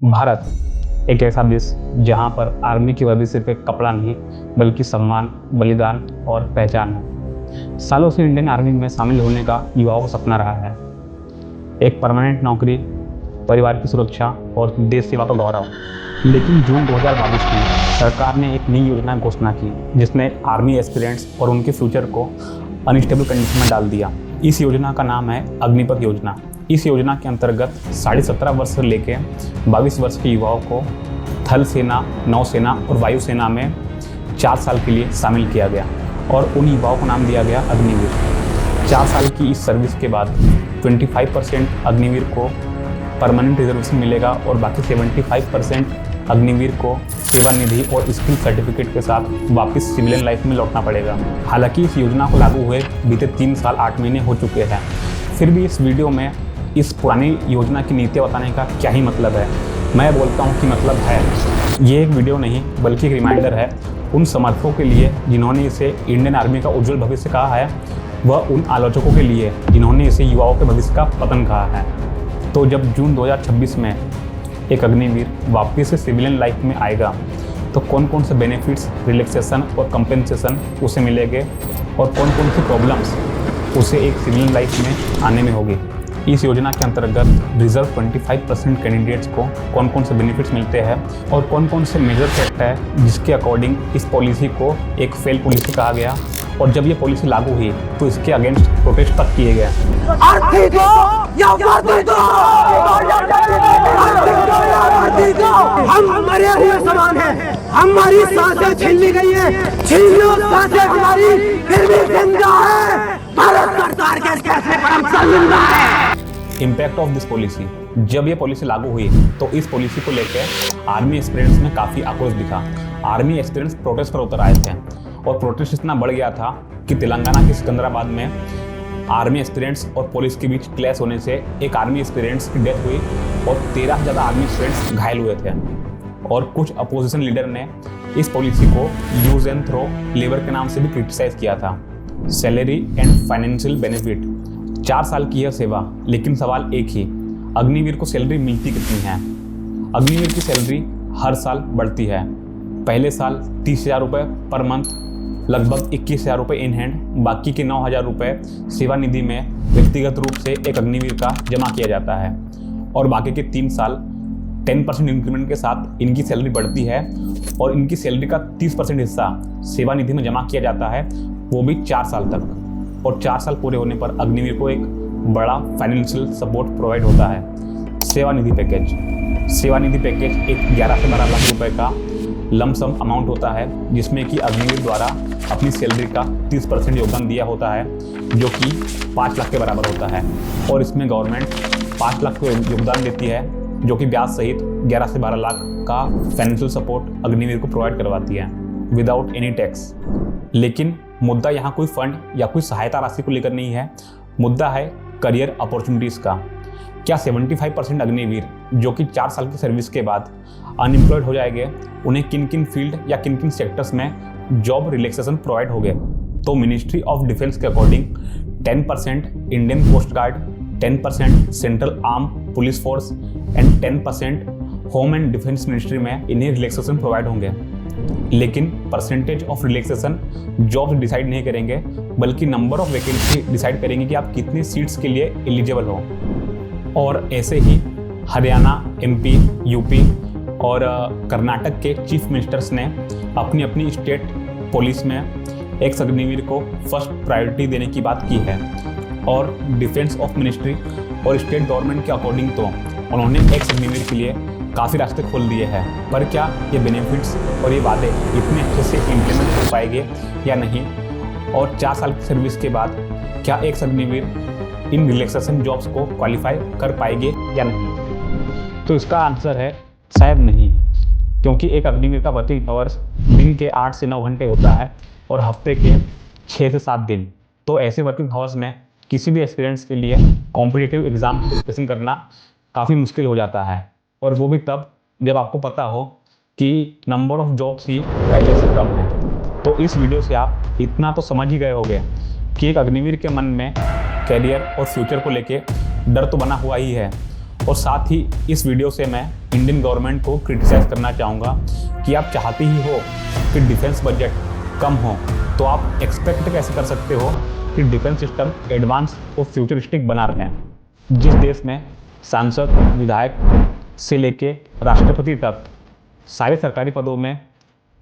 भारत एक ऐसा देश जहां पर आर्मी की वर्दी सिर्फ एक कपड़ा नहीं बल्कि सम्मान, बलिदान और पहचान है। सालों से इंडियन आर्मी में शामिल होने का युवाओं का सपना रहा है। एक परमानेंट नौकरी, परिवार की सुरक्षा और देश सेवा का गौरव। लेकिन जून 2022 में सरकार ने एक नई योजना की घोषणा की जिसने आर्मी एस्पिरेंट्स और उनके फ्यूचर को अनस्टेबल कंडीशन में डाल दिया। इस योजना का नाम है अग्निपथ योजना। इस योजना के अंतर्गत 17.5 वर्ष से लेकर 22 वर्ष के युवाओं को थल सेना, नौसेना और वायुसेना में 4 साल के लिए शामिल किया गया और उन युवाओं को नाम दिया गया अग्निवीर। 4 साल की इस सर्विस के बाद 25% अग्निवीर को परमानेंट रिजर्वेशन मिलेगा और बाकी 75% अग्निवीर को सेवा निधि और स्किल सर्टिफिकेट के साथ वापस सिविलियन लाइफ में लौटना पड़ेगा। हालांकि इस योजना को लागू हुए बीते 3 साल 8 महीने हो चुके हैं, फिर भी इस वीडियो में इस पुरानी योजना की नीतियाँ बताने का क्या ही मतलब है। मैं बोलता हूँ कि मतलब है। ये एक वीडियो नहीं बल्कि एक रिमाइंडर है उन समर्थकों के लिए जिन्होंने इसे इंडियन आर्मी का उज्जवल भविष्य कहा है, वह उन आलोचकों के लिए जिन्होंने इसे युवाओं के भविष्य का पतन कहा है। तो जब जून 2026 में एक अग्निवीर वापस से सिविलियन लाइफ में आएगा तो कौन कौन से बेनिफिट्स, रिलैक्सेशन और कंपेंसेशन उसे मिलेंगे और कौन कौन सी प्रॉब्लम्स उसे एक सिविलियन लाइफ में आने में होगी। इस योजना के अंतर्गत रिजर्व 25% कैंडिडेट्स को कौन कौन से बेनिफिट्स मिलते हैं और कौन कौन से मेजर फैक्ट है जिसके अकॉर्डिंग इस पॉलिसी को एक फेल पॉलिसी कहा गया और जब ये पॉलिसी लागू हुई तो इसके अगेंस्ट प्रोटेस्ट तक किए गए। हम मरे हुए समान हैं, हमारी सांसें छीन ली गई हैं, छीन लो सांसें हमारी, फिर भी जिंदा है भारत सरकार के फैसले पर हम जिंदा है। Impact of this policy. जब ये पॉलिसी लागू हुई तो इस पॉलिसी को लेकर आर्मी एस्पिरेंट्स में काफ़ी आक्रोश दिखा। आर्मी एस्पिरेंट्स प्रोटेस्ट पर उतर आए थे और प्रोटेस्ट इतना बढ़ गया था कि तेलंगाना के सिकंदराबाद में आर्मी एस्पिरेंट्स और पुलिस के बीच क्लैश होने से एक आर्मी एस्पिरेंट्स की डेथ हुई और 13 से ज़्यादा आर्मी एस्पिरेंट्स घायल हुए थे। और कुछ अपोजिशन लीडर ने इस पॉलिसी को यूज एंड थ्रो लेबर के नाम से भी क्रिटिसाइज किया था। Salary and financial benefit. 4 साल की यह सेवा, लेकिन सवाल एक ही, अग्निवीर को सैलरी मिलती कितनी है? अग्निवीर की सैलरी हर साल बढ़ती है। पहले साल 30,000 रुपये पर मंथ, लगभग 21,000 रुपये इन हैंड, बाकी के 9,000 रुपये सेवा निधि में व्यक्तिगत रूप से एक अग्निवीर का जमा किया जाता है और बाकी के 3 साल 10% इंक्रीमेंट के साथ इनकी सैलरी बढ़ती है और इनकी सैलरी का 30% हिस्सा सेवा निधि में जमा किया जाता है, वो भी 4 साल तक। और 4 साल पूरे होने पर अग्निवीर को एक बड़ा फाइनेंशियल सपोर्ट प्रोवाइड होता है। सेवा निधि पैकेज। सेवा निधि पैकेज एक 11 से 12 लाख रुपए का लमसम अमाउंट होता है जिसमें कि अग्निवीर द्वारा अपनी सैलरी का 30% योगदान दिया होता है जो कि 5 लाख के बराबर होता है और इसमें गवर्नमेंट 5 लाख को योगदान देती है जो कि ब्याज सहित 11 से 12 लाख का फाइनेंशियल सपोर्ट अग्निवीर को प्रोवाइड करवाती है विदाउट एनी टैक्स। लेकिन मुद्दा यहाँ कोई फंड या कोई सहायता राशि को लेकर नहीं है, मुद्दा है करियर अपॉर्चुनिटीज़ का। क्या 75% अग्निवीर जो कि 4 साल की सर्विस के बाद अनएम्प्लॉयड हो जाएंगे, उन्हें किन किन फील्ड या किन किन सेक्टर्स में जॉब रिलैक्सेशन प्रोवाइड हो गए? तो मिनिस्ट्री ऑफ डिफेंस के according 10% Indian coast guard, 10% central arm police force and 10% home and defence ministry में इन्हें रिलैक्सेशन प्रोवाइड होंगे। लेकिन percentage of relaxation job decide नहीं करेंगे बल्कि नंबर ऑफ वैकेंसी डिसाइड करेंगे कि आप कितनी सीट्स के लिए एलिजिबल हो। और ऐसे ही हरियाणा, एमपी, यूपी और कर्नाटक के चीफ मिनिस्टर्स ने अपनी अपनी स्टेट पुलिस में एक्स अग्निवीर को फर्स्ट प्रायोरिटी देने की बात की है। और डिफेंस ऑफ मिनिस्ट्री और स्टेट गवर्नमेंट के अकॉर्डिंग तो उन्होंने एक्स अग्निवीर के लिए काफ़ी रास्ते खोल दिए हैं, पर क्या ये बेनिफिट्स और ये वादे इतने अच्छे से इम्प्लीमेंट हो पाएंगे या नहीं? और 4 साल की सर्विस के बाद क्या एक्स अग्निवीर इन रिलैक्सेशन जॉब्स को क्वालिफाई कर पाएंगे या नहीं? तो इसका आंसर है शायद नहीं, क्योंकि एक अग्निवीर का वर्किंग आवर्स दिन के 8 से 9 घंटे होता है और हफ्ते के 6 से 7 दिन। तो ऐसे वर्किंग आवर्स में किसी भी एक्सपीरियंस के लिए कॉम्पिटिटिव एग्जाम प्रिपरेशन करना काफ़ी मुश्किल हो जाता है, और वो भी तब जब आपको पता हो कि नंबर ऑफ जॉब्स ही पहले से कम है। तो इस वीडियो से आप इतना तो समझ ही गए होंगे कि एक अग्निवीर के मन में करियर और फ्यूचर को लेके डर तो बना हुआ ही है और साथ ही इस वीडियो से मैं इंडियन गवर्नमेंट को क्रिटिसाइज करना चाहूँगा कि आप चाहती ही हो कि डिफेंस बजट कम हो, तो आप एक्सपेक्ट कैसे कर सकते हो कि डिफेंस सिस्टम एडवांस और फ्यूचरिस्टिक बना रहे हैं। जिस देश में सांसद, विधायक से लेके राष्ट्रपति तक सारे सरकारी पदों में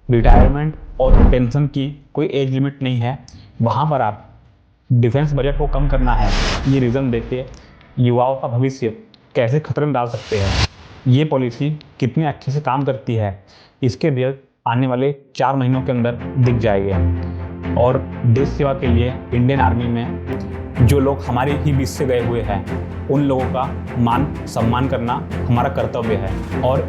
रिटायरमेंट और पेंशन की कोई एज लिमिट नहीं है, वहाँ पर आप डिफेंस बजट को कम करना है ये रीज़न देके युवाओं का भविष्य कैसे खतरे में डाल सकते हैं। ये पॉलिसी कितनी अच्छे से काम करती है, इसके रिजल्ट आने वाले 4 महीनों के अंदर दिख जाएंगे। और देश सेवा के लिए इंडियन आर्मी में जो लोग हमारे ही बीच से गए हुए हैं, उन लोगों का मान सम्मान करना हमारा कर्तव्य है। और